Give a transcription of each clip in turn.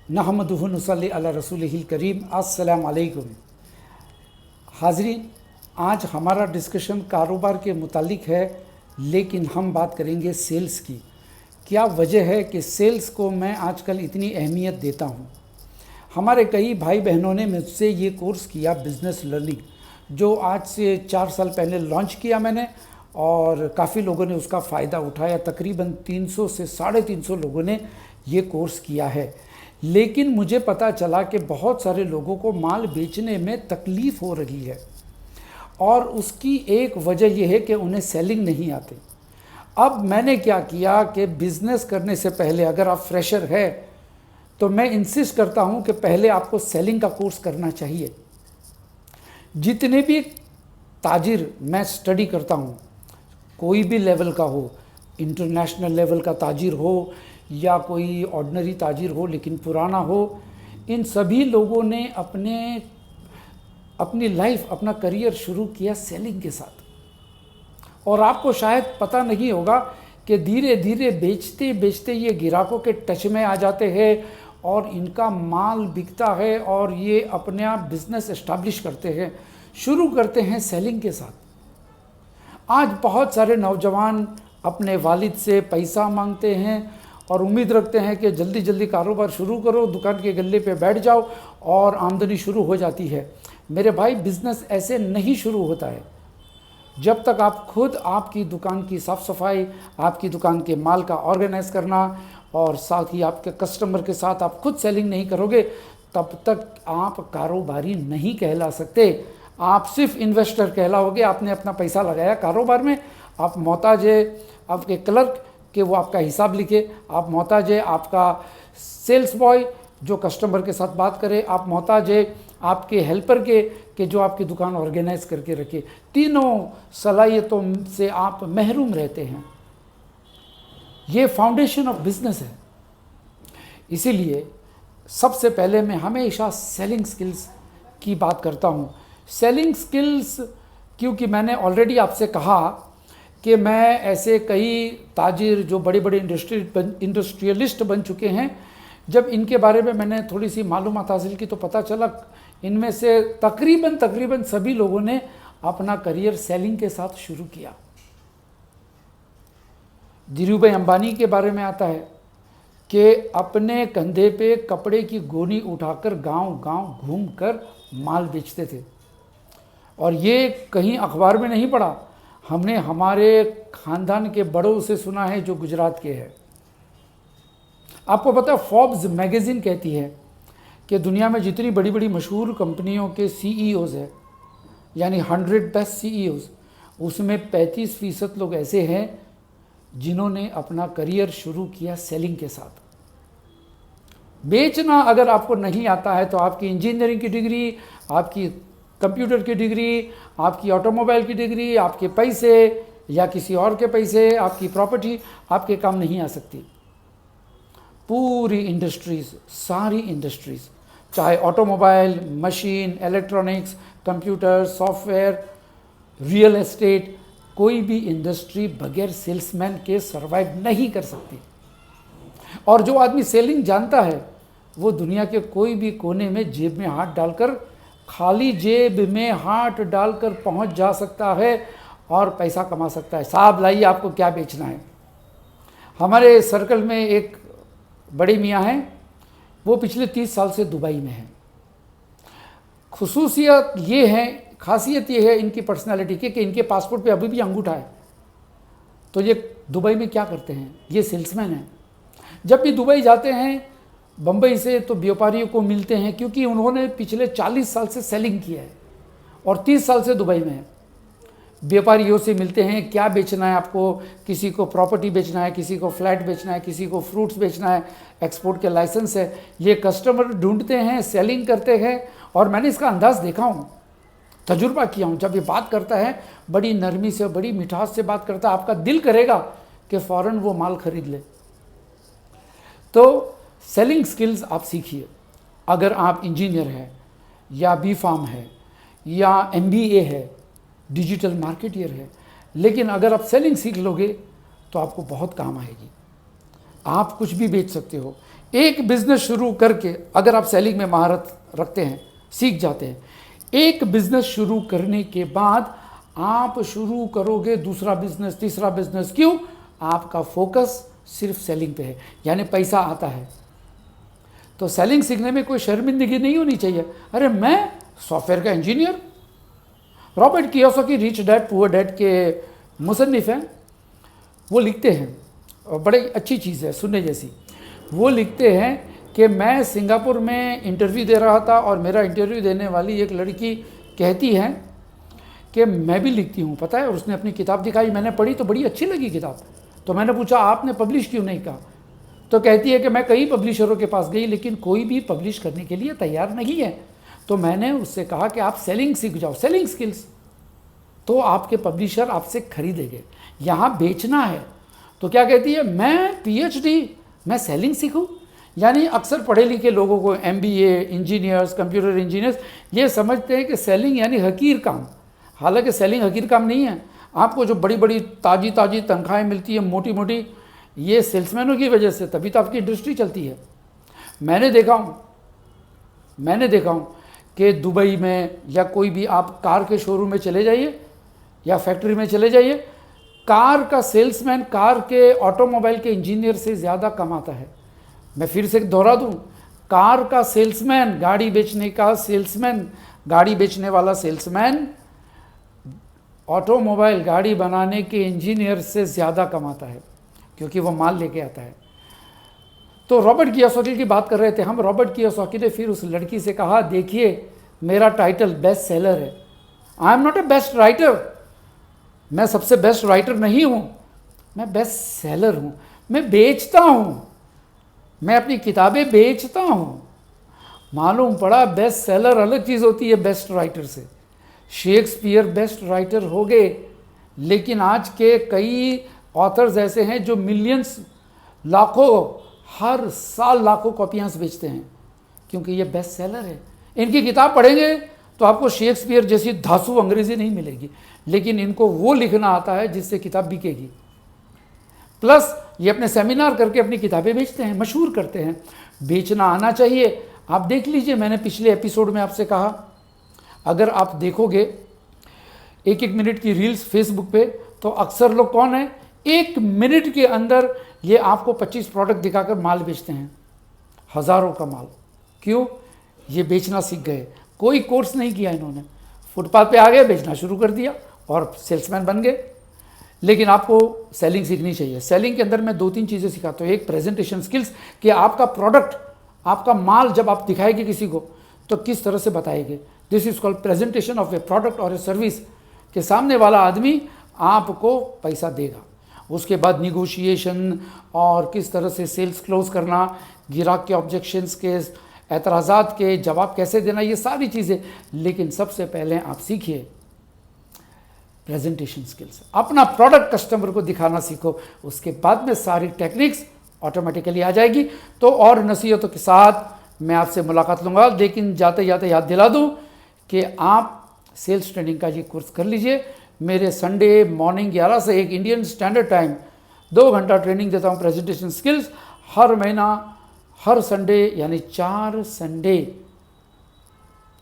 नहमदुहु नसल्ली अला रसूलिहिल करीम। अस्सलाम वालेकुम। हाज़रीन, आज हमारा डिस्कशन कारोबार के मुतालिक है, लेकिन हम बात करेंगे सेल्स की। क्या वजह है कि सेल्स को मैं आजकल इतनी अहमियत देता हूँ। हमारे कई भाई बहनों ने मुझसे ये कोर्स किया, बिज़नेस लर्निंग, जो आज से 4 साल पहले लॉन्च किया मैंने, और काफ़ी लोगों ने उसका फ़ायदा उठाया। तकरीबन 300 से 350 लोगों ने ये कोर्स किया है। लेकिन मुझे पता चला कि बहुत सारे लोगों को माल बेचने में तकलीफ़ हो रही है, और उसकी एक वजह यह है कि उन्हें सेलिंग नहीं आती। अब मैंने क्या किया कि बिज़नेस करने से पहले, अगर आप फ्रेशर है तो मैं इंसिस्ट करता हूं कि पहले आपको सेलिंग का कोर्स करना चाहिए। जितने भी ताजिर मैं स्टडी करता हूं, कोई भी लेवल का हो, इंटरनेशनल लेवल का ताजिर हो या कोई ऑर्डिनरी ताजिर हो लेकिन पुराना हो, इन सभी लोगों ने अपनी लाइफ, अपना करियर शुरू किया सेलिंग के साथ। और आपको शायद पता नहीं होगा कि धीरे धीरे बेचते बेचते ये ग्राहकों के टच में आ जाते हैं और इनका माल बिकता है और ये अपने आप बिजनेस एस्टैब्लिश करते हैं, शुरू करते हैं सेलिंग के साथ। आज बहुत सारे नौजवान अपने वालिद से पैसा मांगते हैं और उम्मीद रखते हैं कि जल्दी जल्दी कारोबार शुरू करो, दुकान के गल्ले पे बैठ जाओ और आमदनी शुरू हो जाती है। मेरे भाई, बिज़नेस ऐसे नहीं शुरू होता है। जब तक आप खुद आपकी दुकान की साफ़ सफाई, आपकी दुकान के माल का ऑर्गेनाइज करना और साथ ही आपके कस्टमर के साथ आप खुद सेलिंग नहीं करोगे, तब तक आप कारोबारी नहीं कहला सकते। आप सिर्फ इन्वेस्टर कहलाओगे। आपने अपना पैसा लगाया कारोबार में, आप मोहताज है आपके क्लर्क कि वो आपका हिसाब लिखे, आप मोहताज है आपका सेल्स बॉय जो कस्टमर के साथ बात करे, आप मोहताज है आपके हेल्पर के कि जो आपकी दुकान ऑर्गेनाइज करके रखे। तीनों सलाहियतों से आप महरूम रहते हैं। ये फाउंडेशन ऑफ बिजनेस है। इसीलिए सबसे पहले मैं हमेशा सेलिंग स्किल्स की बात करता हूँ। सेलिंग स्किल्स, क्योंकि मैंने ऑलरेडी आपसे कहा कि मैं ऐसे कई ताजिर जो बड़े बड़े इंडस्ट्रियलिस्ट बन चुके हैं, जब इनके बारे में मैंने थोड़ी सी मालूमात हासिल की तो पता चला इनमें से तकरीबन सभी लोगों ने अपना करियर सेलिंग के साथ शुरू किया। धीरूभाई अंबानी के बारे में आता है कि अपने कंधे पे कपड़े की गोनी उठाकर गांव गांव घूमकर माल बेचते थे। और ये कहीं अखबार में नहीं पढ़ा, हमने हमारे ख़ानदान के बड़ों से सुना है जो गुजरात के हैं। आपको पता है, फोर्ब्स मैगज़ीन कहती है कि दुनिया में जितनी बड़ी बड़ी मशहूर कंपनियों के सीईओज़ हैं, यानी 100 बेस्ट सीईओज़, उसमें 35% लोग ऐसे हैं जिन्होंने अपना करियर शुरू किया सेलिंग के साथ। बेचना अगर आपको नहीं आता है तो आपकी इंजीनियरिंग की डिग्री, आपकी कंप्यूटर की डिग्री, आपकी ऑटोमोबाइल की डिग्री, आपके पैसे या किसी और के पैसे, आपकी प्रॉपर्टी आपके काम नहीं आ सकती। पूरी इंडस्ट्रीज़, सारी इंडस्ट्रीज़, चाहे automobile, machine, electronics, computer, software, real estate, कोई भी इंडस्ट्री बगैर सेल्समैन के सरवाइव नहीं कर सकती। और जो आदमी सेलिंग जानता है वो दुनिया के कोई भी कोने में जेब में हाथ डालकर, खाली जेब में हाथ डालकर पहुंच जा सकता है और पैसा कमा सकता है। साहब लाइए, आपको क्या बेचना है। हमारे सर्कल में एक बड़े मियाँ हैं, वो पिछले 30 साल से दुबई में हैं। खुसूसियत ये है, खासियत ये है इनकी पर्सनालिटी की कि इनके पासपोर्ट पे अभी भी अंगूठा है। तो ये दुबई में क्या करते हैं, ये सेल्समैन हैं। जब भी दुबई जाते हैं बम्बई से तो व्यापारियों को मिलते हैं, क्योंकि उन्होंने पिछले 40 साल से सेलिंग किया है और 30 साल से दुबई में है। व्यापारियों से मिलते हैं, क्या बेचना है आपको, किसी को प्रॉपर्टी बेचना है, किसी को फ्लैट बेचना है, किसी को फ्रूट्स बेचना है, एक्सपोर्ट के लाइसेंस है। ये कस्टमर ढूंढते हैं, सेलिंग करते हैं। और मैंने इसका अंदाज़ देखा हूँ, तजुर्बा किया हूँ। जब ये बात करता है बड़ी नरमी से, बड़ी मिठास से बात करता है, आपका दिल करेगा कि फ़ौरन वो माल खरीद ले। तो सेलिंग स्किल्स आप सीखिए। अगर आप इंजीनियर हैं या B.Pharm है या MBA है, डिजिटल मार्केटियर है, लेकिन अगर आप सेलिंग सीख लोगे तो आपको बहुत काम आएगी। आप कुछ भी बेच सकते हो। एक बिजनेस शुरू करके अगर आप सेलिंग में महारत रखते हैं, सीख जाते हैं, एक बिजनेस शुरू करने के बाद आप शुरू करोगे दूसरा बिजनेस, तीसरा बिजनेस। क्यों? आपका फोकस सिर्फ सेलिंग पे है, यानी पैसा आता है। तो सेलिंग सीखने में कोई शर्मिंदगी नहीं होनी चाहिए। अरे मैं सॉफ्टवेयर का engineer. Robert Kiyosaki rich dad poor dad के मुसन्निफ हैं। वो लिखते हैं, और बड़ी अच्छी चीज़ है सुनने जैसी। वो लिखते हैं कि मैं सिंगापुर में इंटरव्यू दे रहा था और मेरा इंटरव्यू देने वाली एक लड़की कहती है कि मैं भी लिखती हूँ, पता है। और उसने अपनी किताब दिखाई, मैंने पढ़ी तो बड़ी अच्छी लगी किताब। तो मैंने पूछा आपने पब्लिश क्यों नहीं कहा? तो कहती है कि मैं कई पब्लिशरों के पास गई लेकिन कोई भी पब्लिश करने के लिए तैयार नहीं है। तो मैंने उससे कहा कि आप सेलिंग सीख जाओ, सेलिंग स्किल्स, तो आपके पब्लिशर आपसे खरीदेंगे। यहाँ बेचना है। तो क्या कहती है, मैं पीएचडी, मैं सेलिंग सीखूं। यानी अक्सर पढ़े लिखे लोगों को, एमबीए इंजीनियर्स, कंप्यूटर इंजीनियर्स, ये समझते हैं कि सेलिंग यानी हकीर काम। हालांकि सेलिंग हकीर काम नहीं है। आपको जो बड़ी बड़ी ताज़ी ताज़ी तनख्वाहें मिलती है, मोटी मोटी, ये सेल्समैनों की वजह से, तभी तो आपकी इंडस्ट्री चलती है। मैंने देखा हूँ कि दुबई में या कोई भी आप कार के शोरूम में चले जाइए या फैक्ट्री में चले जाइए, कार का सेल्समैन कार के ऑटोमोबाइल के इंजीनियर से ज़्यादा कमाता है। मैं फिर से दोहरा दूँ, कार का सेल्समैन, गाड़ी बेचने का सेल्समैन, गाड़ी बेचने वाला सेल्समैन ऑटोमोबाइल गाड़ी बनाने के इंजीनियर से ज़्यादा कमाता है, क्योंकि वो माल लेके आता है। तो रॉबर्ट कियोसाकी की बात कर रहे थे हम। रॉबर्ट कियोसाकी ने फिर उस लड़की से कहा, देखिए मेरा टाइटल बेस्ट सेलर है। I am not a best writer, मैं सबसे बेस्ट राइटर नहीं हूँ, मैं बेस्ट सेलर हूँ। मैं बेचता हूँ, मैं अपनी किताबें बेचता हूँ। मालूम पड़ा बेस्ट सेलर अलग चीज़ होती है बेस्ट राइटर से। शेक्सपियर बेस्ट राइटर हो गए, लेकिन आज के कई ऑथर्स ऐसे हैं जो मिलियंस, लाखों, हर साल लाखों कॉपियाँ बेचते हैं, क्योंकि ये बेस्ट सेलर है। इनकी किताब पढ़ेंगे तो आपको शेक्सपियर जैसी धांसू अंग्रेजी नहीं मिलेगी, लेकिन इनको वो लिखना आता है जिससे किताब बिकेगी। प्लस ये अपने सेमिनार करके अपनी किताबें बेचते हैं, मशहूर करते हैं। बेचना आना चाहिए। आप देख लीजिए, मैंने पिछले एपिसोड में आपसे कहा, अगर आप देखोगे 1-1 मिनट की रील्स फेसबुक पे, तो अक्सर लोग कौन है, 1 मिनट के अंदर ये आपको 25 प्रोडक्ट दिखाकर माल बेचते हैं, हज़ारों का माल। क्यों? ये बेचना सीख गए। कोई कोर्स नहीं किया इन्होंने, फुटपाथ पे आ गए, बेचना शुरू कर दिया और सेल्समैन बन गए। लेकिन आपको सेलिंग सीखनी चाहिए। सेलिंग के अंदर मैं 2-3 चीज़ें सिखाता हूँ। एक, प्रेजेंटेशन स्किल्स, कि आपका प्रोडक्ट, आपका माल जब आप दिखाएंगे किसी को तो किस तरह से बताएंगे। This is called presentation of A product और ए सर्विस, के सामने वाला आदमी आपको पैसा देगा। उसके बाद निगोशिएशन और किस तरह से सेल्स क्लोज करना, ग्राहक के ऑब्जेक्शंस के, एतराज़ात के जवाब कैसे देना, ये सारी चीज़ें। लेकिन सबसे पहले आप सीखिए प्रेजेंटेशन स्किल्स। अपना प्रोडक्ट कस्टमर को दिखाना सीखो, उसके बाद में सारी टेक्निक्स ऑटोमेटिकली आ जाएगी। तो और नसीहतों के साथ मैं आपसे मुलाकात लूँगा। लेकिन जाते जाते याद दिला दूँ कि आप सेल्स ट्रेनिंग का ये कोर्स कर लीजिए। मेरे संडे मॉर्निंग 11 से 1 इंडियन स्टैंडर्ड टाइम 2 घंटा ट्रेनिंग देता हूँ प्रेजेंटेशन स्किल्स। हर महीना, हर संडे, यानी 4 संडे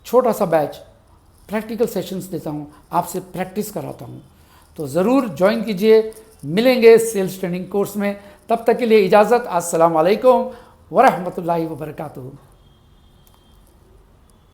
छोटा सा बैच प्रैक्टिकल सेशंस देता हूँ, आपसे प्रैक्टिस कराता हूँ। तो ज़रूर ज्वाइन कीजिए। मिलेंगे सेल्स ट्रेनिंग कोर्स में। तब तक के लिए इजाज़त। अस्सलाम वालेकुम वरहमतुल्लाहि वबरकातुहू।